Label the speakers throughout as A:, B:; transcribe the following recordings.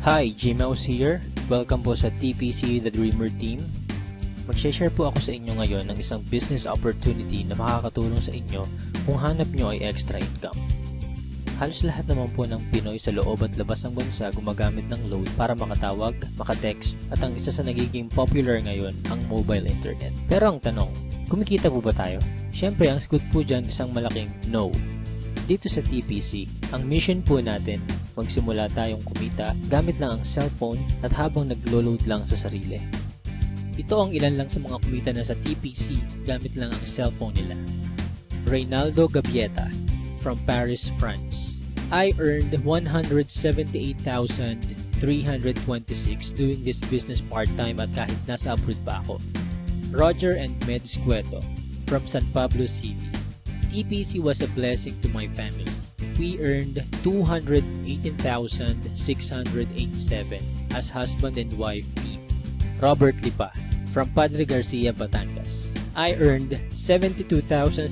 A: Hi, Gmouse here. Welcome po sa TPC The Dreamer Team. Mag-share po ako sa inyo ngayon ng isang business opportunity na makakatulong sa inyo kung hanap nyo ay extra income. Halos lahat naman po ng Pinoy sa loob at labas ng bansa gumagamit ng load para makatawag, makatext, at ang isa sa nagiging popular ngayon, ang mobile internet. Pero ang tanong, kumikita po ba tayo? Siyempre, ang sagot po dyan isang malaking no. Dito sa TPC, ang mission po natin, magsimula tayong kumita gamit lang ang cellphone at habang naglo-load lang sa sarili. Ito ang ilan lang sa mga kumita na sa TPC gamit lang ang cellphone nila. Reynaldo Gabieta from Paris, France. I earned 178,326 doing this business part-time at kahit nasa abroad pa ako. Roger and Meds Cueto from San Pablo City. TPC was a blessing to my family. We earned 218,687 as husband and wife team. Robert Lipa from Padre Garcia, Batangas. I earned 72,670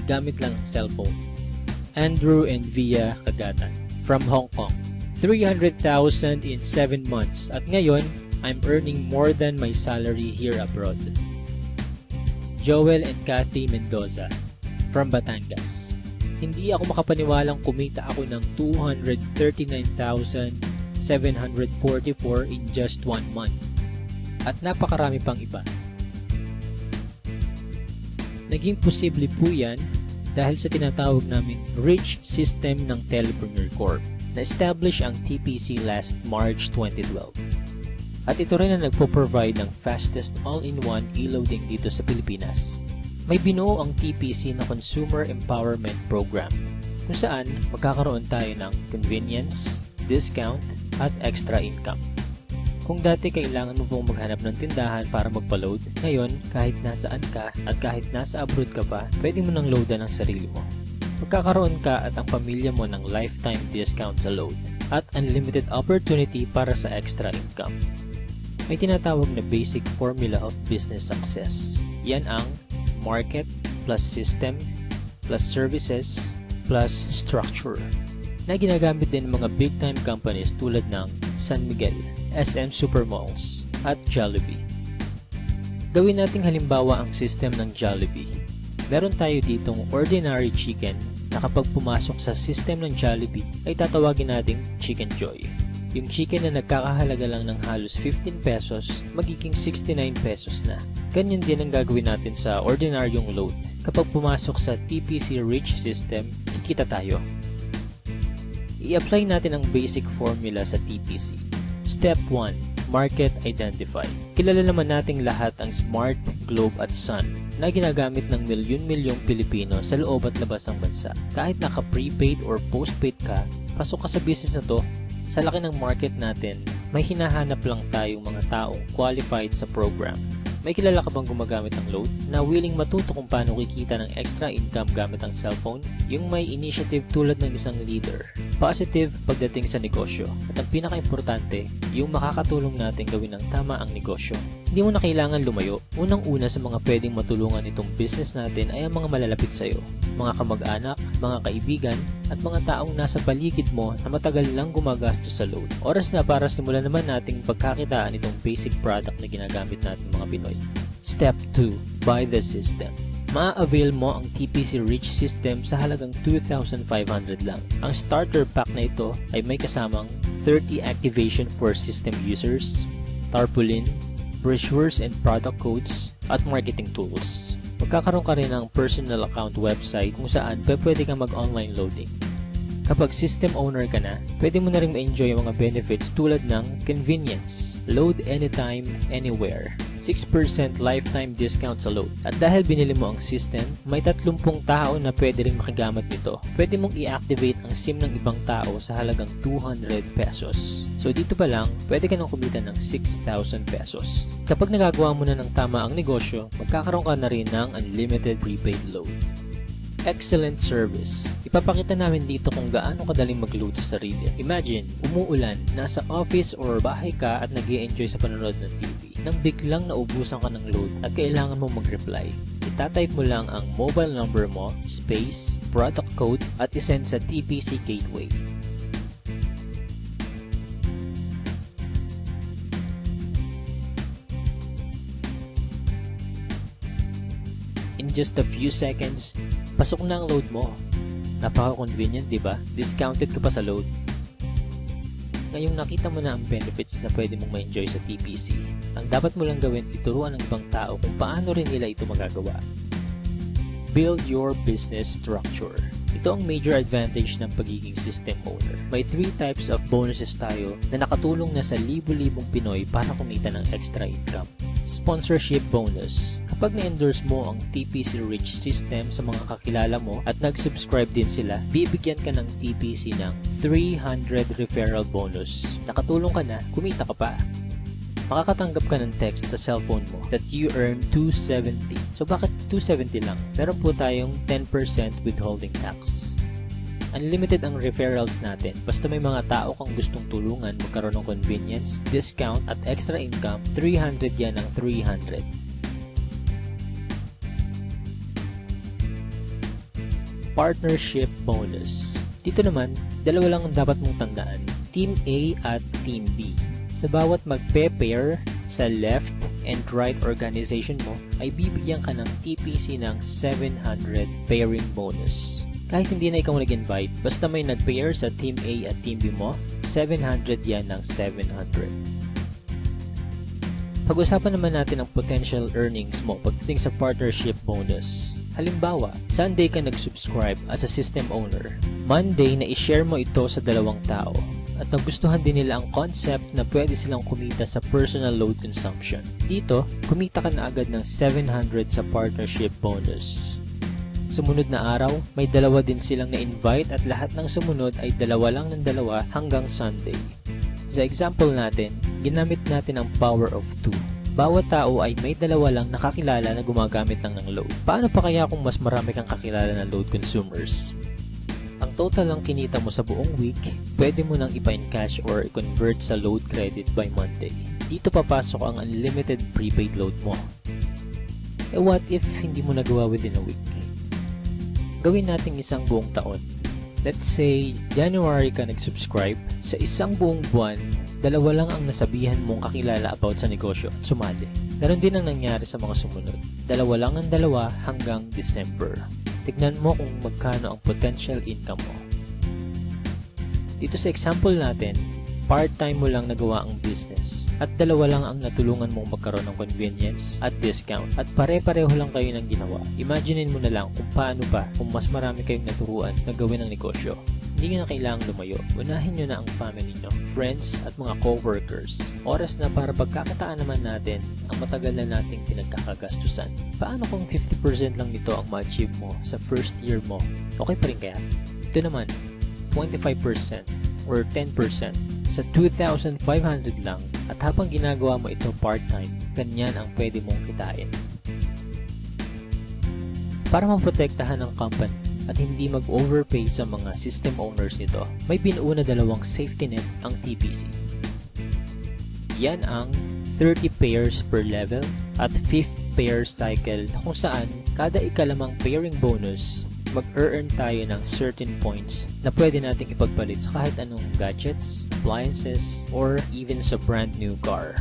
A: gamit lang ang cellphone. Andrew and Via Kagatan from Hong Kong. 300,000 in 7 months at ngayon, I'm earning more than my salary here abroad. Joel and Kathy Mendoza from Batangas. Hindi ako makapaniwalang kumita ako ng 239,744 in just 1 month. At napakarami pang iba. Naging posible po yan dahil sa tinatawag naming Rich System ng Telepreneur Corp. Na-establish ang TPC last March 2012. At ito rin ang nagpo-provide ng fastest all-in-one e-loading dito sa Pilipinas. May binuo ang TPC na Consumer Empowerment Program kung saan magkakaroon tayo ng convenience, discount, at extra income. Kung dati kailangan mo pong maghanap ng tindahan para magpa-load, ngayon kahit nasaan ka at kahit nasa abroad ka pa, pwede mo nang loadan ang sarili mo. Magkakaroon ka at ang pamilya mo ng lifetime discount sa load at unlimited opportunity para sa extra income. May tinatawag na basic formula of business success. Yan ang market plus system plus services plus structure na ginagamit din ng mga big time companies tulad ng San Miguel, SM Supermalls at Jollibee. Gawin nating halimbawa ang system ng Jollibee. Meron tayo ditong ordinary chicken na kapag pumasok sa system ng Jollibee ay tatawagin nating Chicken Joy. Yung chicken na nagkakahalaga lang ng halos 15 pesos, magiging 69 pesos na. Ganyan din ang gagawin natin sa ordinaryong load. Kapag pumasok sa TPC Rich System, kikita tayo. I-apply natin ang basic formula sa TPC. Step 1. Market Identify. Kilala naman nating lahat ang Smart, Globe at Sun na ginagamit ng milyon-milyong Pilipino sa loob at labas ng bansa. Kahit naka-prepaid or postpaid ka, pasok ka sa business na to. Sa laki ng market natin, may hinahanap lang tayong mga taong qualified sa program. May kilala ka bang gumagamit ng load na willing matuto kung paano kikita ng extra income gamit ang cellphone? Yung may initiative tulad ng isang leader. Positive pagdating sa negosyo. At ang pinaka-importante, yung makakatulong natin gawin ng tama ang negosyo. Hindi mo na kailangan lumayo. Unang-una sa mga pwedeng matulungan itong business natin ay ang mga malalapit sa'yo. Mga kamag-anak, mga kaibigan, at mga taong nasa paligid mo na matagal lang gumagastos sa load. Oras na para simulan naman nating pagkakitaan itong basic product na ginagamit natin mga Pinoy. Step 2. Buy the system. Ma-avail mo ang TPC Rich System sa halagang 2,500 lang. Ang starter pack na ito ay may kasamang 30 activation for system users, tarpaulin, brochures and product codes, at marketing tools. Magkakaroon ka rin ng personal account website kung saan pwede kang mag-online loading. Kapag system owner ka na, pwede mo na rin ma-enjoy ang mga benefits tulad ng convenience, load anytime, anywhere, 6% lifetime discount sa load. At dahil binili mo ang system, may 30 tao na pwede rin makigamit nito. Pwede mong i-activate ang SIM ng ibang tao sa halagang 200 pesos. So dito pa lang, pwede ka nang kumita ng 6,000 pesos. Kapag nagagawa mo na ng tama ang negosyo, magkakaroon ka na rin ng unlimited prepaid load. Excellent service. Ipapakita namin dito kung gaano kadaling mag-load sa sarili. Imagine, umuulan, nasa office or bahay ka at nag-i-enjoy sa panonood ng TV. Nang biglang naubusan ka ng load at kailangan mo mag-reply, itatype mo lang ang mobile number mo, space, product code at isend sa TPC Gateway. just a few seconds, pasok na ang load mo. Napaka-convenient, di ba? Discounted ka pa sa load. Ngayong nakita mo na ang benefits na pwede mong ma-enjoy sa TPC, ang dapat mo lang gawin ituruan ng ibang tao kung paano rin nila ito magagawa. Build your business structure. Ito ang major advantage ng pagiging system owner. May 3 types of bonuses tayo na nakatulong na sa libo-libong Pinoy para kumita ng extra income. Sponsorship bonus. Kapag na-endorse mo ang TPC Rich system sa mga kakilala mo at nag-subscribe din sila, bibigyan ka ng TPC ng 300 referral bonus. Nakatulong ka na, kumita ka pa. Makakatanggap ka ng text sa cellphone mo that you earn 270. So bakit 270 lang? Meron po tayong 10% withholding tax. Unlimited ang referrals natin. Basta may mga tao kang gustong tulungan magkaroon ng convenience, discount at extra income, 300 yan ang 300. Partnership bonus. Dito naman, dalawa lang ang dapat mong tandaan. Team A at Team B. Sa bawat magpe-pair sa left and right organization mo, ay bibigyan ka ng TPC ng 700 pairing bonus. Kahit hindi na ikaw nag-invite, basta may nag-pair sa Team A at Team B mo, 700 yan ng 700. Pag-usapan naman natin ang potential earnings mo pagdating sa partnership bonus. Halimbawa, Sunday ka nag-subscribe as a system owner. Monday na i-share mo ito sa dalawang tao. At nagustuhan din nila ang concept na pwede silang kumita sa personal load consumption. Dito, kumita ka na agad ng 700 sa partnership bonus. Sumunod na araw, may dalawa din silang na-invite at lahat ng sumunod ay dalawa lang ng dalawa hanggang Sunday. Sa example natin, ginamit natin ang power of 2. Bawat tao ay may dalawa lang nakakilala na gumagamit lang ng load. Paano pa kaya kung mas marami kang kakilala na load consumers? Ang total lang kinita mo sa buong week, pwede mo nang ipa-encash or i-convert sa load credit by Monday. Dito papasok ang unlimited prepaid load mo. Eh what if hindi mo nagawa within a week? Gawin natin isang buong taon. Let's say, January ka nag-subscribe. Sa isang buong buwan, dalawa lang ang nasabihan mong kakilala about sa negosyo at sumali. Ganon din ang nangyari sa mga sumunod. Dalawa lang ang dalawa hanggang December. Tignan mo kung magkano ang potential income mo. Dito sa example natin, part-time mo lang nagawa ang business at dalawa lang ang natulungan mong magkaroon ng convenience at discount at pare-pareho lang kayo ng ginawa. Imaginein mo na lang kung paano pa kung mas marami kayong naturuan na gawin ang negosyo. Hindi nyo na kailangang lumayo. Unahin nyo na ang family nyo, friends at mga co-workers. Oras na para pagkakataan naman natin ang matagal na nating pinagkakagastusan. Paano kung 50% lang nito ang ma-achieve mo sa first year mo? Okay pa rin kaya? Ito naman, 25% or 10% sa 2,500 lang at habang ginagawa mo ito part-time, ganyan ang pwede mong kitain. Para maprotektahan ang company at hindi mag-overpay sa mga system owners nito, may binuo na dalawang safety net ang TPC. Yan ang 30 pairs per level at 5th pair cycle kung saan kada ikalimang pairing bonus, mag-earn tayo ng certain points na pwede nating ipagpalit sa kahit anong gadgets, appliances, or even sa brand new car.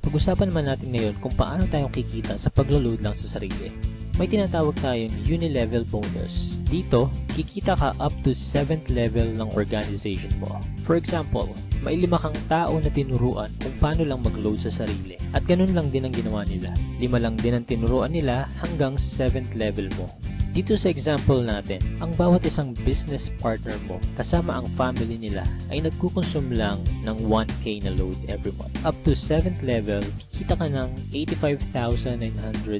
A: Pag-usapan naman natin ngayon kung paano tayo kikita sa paglo-load lang sa sarili. May tinatawag tayong uni-level bonus. Dito, kikita ka up to 7th level ng organization mo. For example, may 5 kang tao na tinuruan kung paano lang mag-load sa sarili. At ganun lang din ang ginawa nila. 5 lang din ang tinuruan nila hanggang 7th level mo. Dito sa example natin, ang bawat isang business partner mo kasama ang family nila ay nagkukonsume lang ng 1K na load every month. Up to 7th level, kikita ka ng 85,936.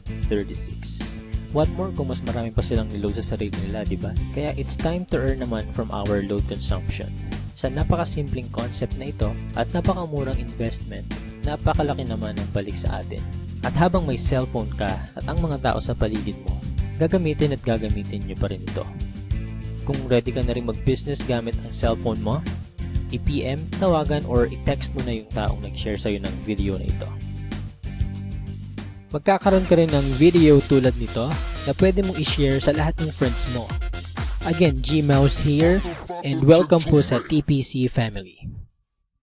A: What more kung mas marami pa silang niload sa sarili nila, diba? Kaya it's time to earn naman from our load consumption. Sa napakasimpleng concept na ito at napakamurang investment, napakalaki naman ang balik sa atin. At habang may cellphone ka at ang mga tao sa paligid mo, gagamitin at gagamitin nyo pa rin ito. Kung ready ka na rin mag-business gamit ang cellphone mo, i-PM, tawagan or i-text mo na yung taong nag-share sa'yo ng video na ito. Magkakaroon ka rin ng video tulad nito na pwede mong i-share sa lahat ng friends mo. Again, G-Mouse here and welcome po sa TPC family.